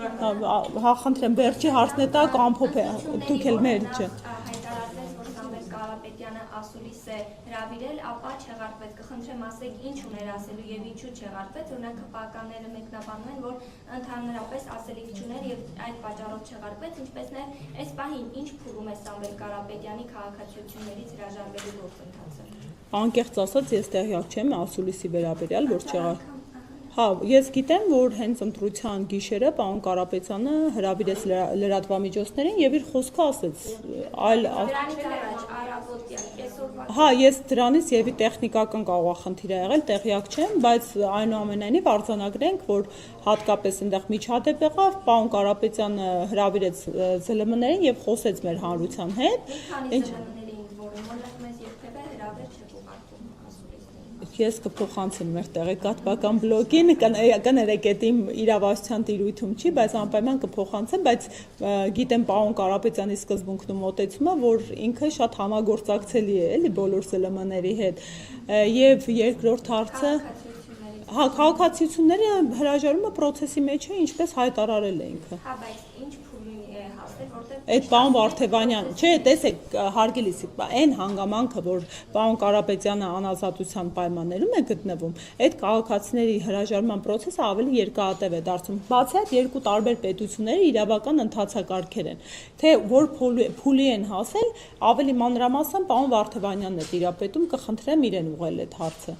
Խնդրեմ, վերջի հարցն է տակ, ամփոփ է, դուք էլ մերիչը։ Հայտարարվեց, որ Սամվել Կարապետյանը ասուլիս է հրավիրել, ապա չեղարկվեց, կխնդրեմ ասեք ինչ ուներ ասելու եւ ինչու չեղարկվեց, օրինակ հպականները մեկնաբանում են, որ ընդհանրապես ասելիք չուներ եւ այդ պատճառով չեղարկվեց, ինչպես նաեւ այս պահին ինչ փուլում է Սամվել Կարապետյանի քաղաքացիություններից հրաժարվելու գործընթացը։ Անկեղծ ասած, ես տեղյակ չեմ ասուլիսի վերաբերյալ, որ չեղարկվեց։ Հա, ես գիտեմ, որ հենց ընտրության գիշերը պարոն Կարապետյանը հրավիրեց լրատվամիջոցներին եւ իր խոսքը ասեց, այլ Հա, ես դրանից եւի տեխնիկական կաղախնդիր է եղել, տեղյակ չեմ, բայց այնուամենայնիվ արձանագրենք, որ հատկապես այնտեղ միջադեպ եղավ, պարոն Կարապետյանը հրավիրեց ԶԼՄ-ներին եւ խոսեց մեր հանրության հետ։ Ես կփոխանցեմ մեր տեղեկատվական բլոգին, կներեք, այդ իմ իրավասության տիրույթում չի, բայց անպայման կփոխանցեմ, բայց գիտեմ պարոն Կարապետյանի սկզբունքն ու մոտեցումը, որ ինքը շատ համագործակցելի է, էլի բոլոր ԶԼՄ-ների հետ։ Եվ երկրորդ հարցը, հա, քաղաքացիությունների հրաժարումը process-ի մեջ է, ինչպես հայտարարել է ինքը։ Հա, բայց ինչ փուլի է հասել, որտեղ Այդ պարոն Վարդևանյան, չէ, տեսեք, հարգելիս, այն հանգամանքը, որ պարոն Կարապետյանը անազատության պայմաններում է գտնվում, այդ քաղաքացիների հրաժարման process-ը ավելի երկարատև է դարձում։ Բացի այդ, երկու տարբեր պետությունների իրավական ընթացակարգեր են։ Թե որ փուլի են հասել, ավելի մանրամասն պարոն Վարդևանյանն է տիրապետում, կխնդրեմ իրեն ուղղել այդ հարցը։